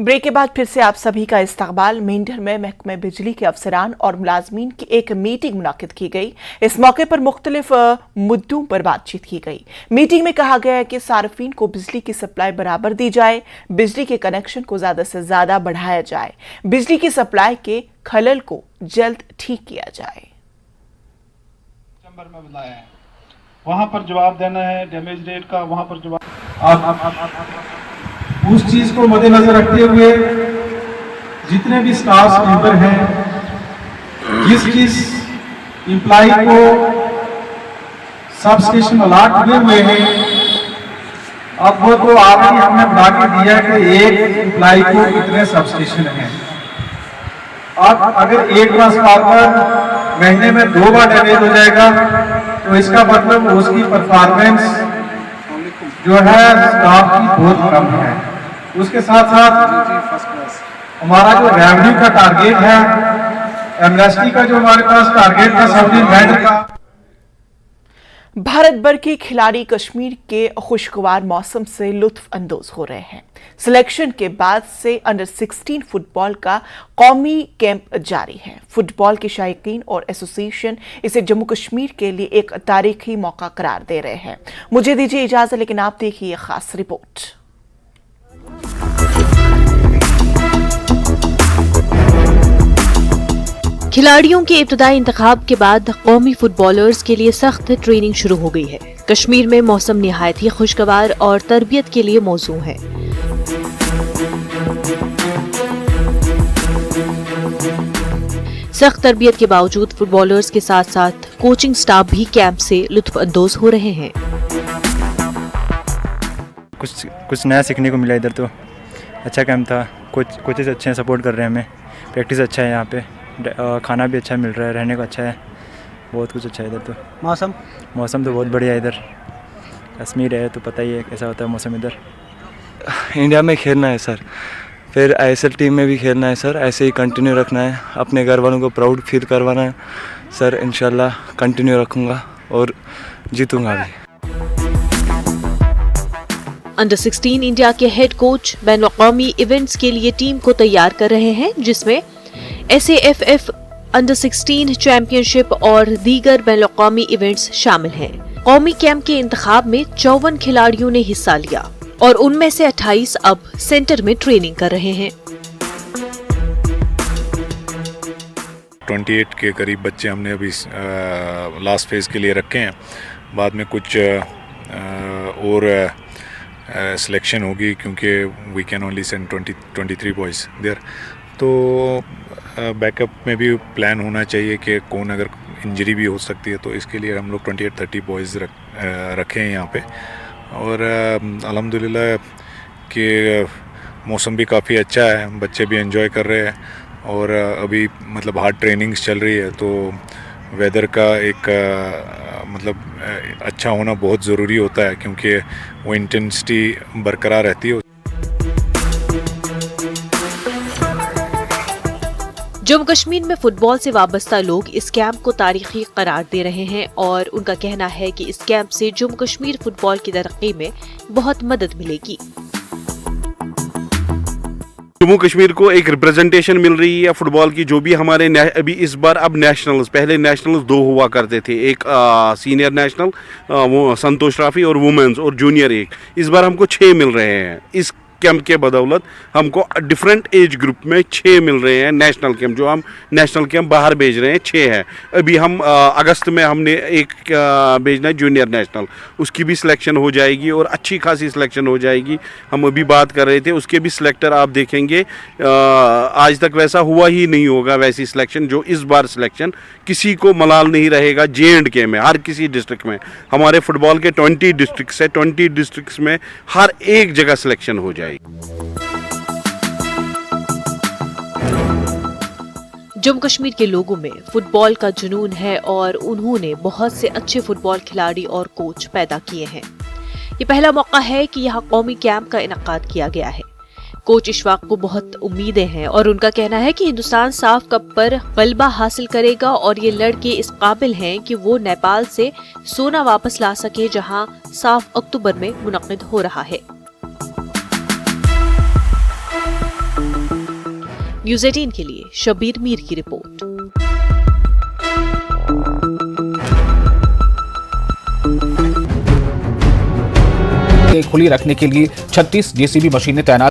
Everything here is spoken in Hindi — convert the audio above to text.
ब्रेक के बाद फिर से आप सभी का इस्तकबाल। मेंढर में महकमे बिजली के अफसरान और मुलाजमीन की एक मीटिंग मुनाकिद की गई। इस मौके पर मुख्तलिफ मुद्दों पर बातचीत की गई। मीटिंग में कहा गया कि सार्फिन को बिजली की सप्लाई बराबर दी जाए, बिजली के कनेक्शन को ज्यादा से ज्यादा बढ़ाया जाए, बिजली की सप्लाई के खलल को जल्द ठीक किया जाए। चैम्बर में बुलाया है, वहां पर जवाब देना है डैमेज रेट का, वहां पर जवाब उस चीज को मद्देनजर रखते हुए जितने भी स्टाफ मेंबर हैं, जिस एम्प्लॉय को सब स्टेशन अलाट हुए हुए हैं, अब वो तो ऑलरेडी हमने बता के दिया कि एक एम्प्लॉय को कितने सब स्टेशन हैं। अब अगर एक ट्रांसफार्मर महीने में 2 बार डैमेज हो जाएगा तो इसका मतलब उसकी परफॉर्मेंस जो है स्टाफ की बहुत कम है। उसके साथ साथ हमारा जो रेवेन्यू का टारगेट है, एमएसटी का जो हमारे पास टारगेट था सब वेंडर का। भारत भर के खिलाड़ी कश्मीर के खुशगवार मौसम से लुत्फ अंदोज हो रहे हैं। सिलेक्शन के बाद से अंडर 16 फुटबॉल का कौमी कैंप जारी है। फुटबॉल के शायकीन और एसोसिएशन इसे जम्मू कश्मीर के लिए एक तारीखी मौका करार दे रहे हैं। मुझे दीजिए इजाजत, लेकिन आप देखिए ये खास रिपोर्ट। खिलाड़ियों के इब्तदाई इंतखाब के बाद कौमी फुटबॉलर्स के लिए सख्त ट्रेनिंग शुरू हो गई है। कश्मीर में मौसम निहायत ही खुशगवार और तरबियत के लिए मौजू है। सख्त तरबियत के बावजूद फुटबॉलर्स के साथ साथ कोचिंग स्टाफ भी कैंप से लुत्फ अंदोज हो रहे हैं। कुछ नया सीखने को मिला। इधर तो अच्छा कैंप था, कोचेज अच्छे हैं, सपोर्ट कर रहे हैं हमें, प्रैक्टिस अच्छा है यहाँ पे, खाना भी अच्छा मिल रहा है, रहने को अच्छा है, बहुत कुछ अच्छा है। इधर तो मौसम तो बहुत बढ़िया है। इधर कश्मीर है तो पता ही है कैसा होता है मौसम। इधर इंडिया में खेलना है सर, फिर आईएसएल टीम में भी खेलना है सर, ऐसे ही कंटिन्यू रखना है, अपने घर वालों को प्राउड फील करवाना है सर। इंशाल्लाह कंटिन्यू रखूँगा और जीतूँगा भी। अंडर 16 इंडिया के हेड कोच बैनुल-अक़वामी इवेंट्स के लिए टीम को तैयार कर रहे हैं, जिसमें SAFF अंडर 16 चैंपियनशिप और दीगर बैनुल-अक़वामी इवेंट्स शामिल हैं। कौमी कैंप के इंतखाब में 54 खिलाड़ियों ने हिस्सा लिया और उनमें से 28 अब सेंटर में ट्रेनिंग कर रहे हैं। 28 के करीब बच्चे हमने अभी लास्ट फेज के लिए रखे हैं। बाद में कुछ और सिलेक्शन होगी, क्योंकि we can only send 23 boys there. तो बैकअप में भी प्लान होना चाहिए कि कौन अगर इंजरी भी हो सकती है, तो इसके लिए हम लोग 28-30 बॉयज़ रखे हैं यहाँ पे। और अल्हम्दुलिल्लाह कि मौसम भी काफ़ी अच्छा है, बच्चे भी एंजॉय कर रहे हैं और अभी मतलब हार्ड ट्रेनिंग्स चल रही है, तो वेदर का एक मतलब अच्छा होना बहुत ज़रूरी होता है, क्योंकि वो इंटेंसिटी बरकरार रहती है। जम्मू कश्मीर में फुटबॉल से वाबस्ता लोग इस कैंप को तारीखी करार दे रहे हैं और उनका कहना है कि इस कैंप से जम्मू कश्मीर फुटबॉल की तरक्की में बहुत मदद मिलेगी। जम्मू कश्मीर को एक रिप्रेजेंटेशन मिल रही है फुटबॉल की, जो भी हमारे अभी इस बार अब नेशनल्स, पहले नेशनल्स 2 हुआ करते थे, एक सीनियर नेशनल वो संतोष ट्रॉफी और वुमेन्स और जूनियर एक, इस बार हमको 6 मिल रहे हैं। इस कैंप के बदौलत हमको डिफरेंट एज ग्रुप में 6 मिल रहे हैं नेशनल कैंप, जो हम नेशनल कैंप बाहर भेज रहे हैं 6 है। अभी हम अगस्त में हमने एक भेजना है जूनियर नेशनल, उसकी भी सिलेक्शन हो जाएगी और अच्छी खासी सिलेक्शन हो जाएगी। हम अभी बात कर रहे थे, उसके भी सिलेक्टर आप देखेंगे आज तक वैसा हुआ ही नहीं होगा, वैसी सिलेक्शन जो इस बार सिलेक्शन, किसी को मलाल नहीं रहेगा। J&K में हर किसी डिस्ट्रिक्ट में, हमारे फुटबॉल के 20 डिस्ट्रिक्ट्स है, 20 डिस्ट्रिक्ट्स में हर एक जगह सिलेक्शन हो जाएगी। जम्मू कश्मीर के लोगों में फुटबॉल का जुनून है और उन्होंने बहुत से अच्छे फुटबॉल खिलाड़ी और कोच पैदा किए हैं। ये पहला मौका है कि यहाँ कौमी कैंप का इनेकाद किया गया है। कोच इशफाक को बहुत उम्मीदें हैं और उनका कहना है कि हिंदुस्तान साफ कप पर गलबा हासिल करेगा और ये लड़के इस काबिल हैं कि वो नेपाल से सोना वापस ला सके, जहां साफ अक्टूबर में मुनक्किद हो रहा है। न्यूज़ 18 के लिए शबीर मीर की रिपोर्ट। खुली रखने के लिए 36 जेसीबी मशीनें तैनात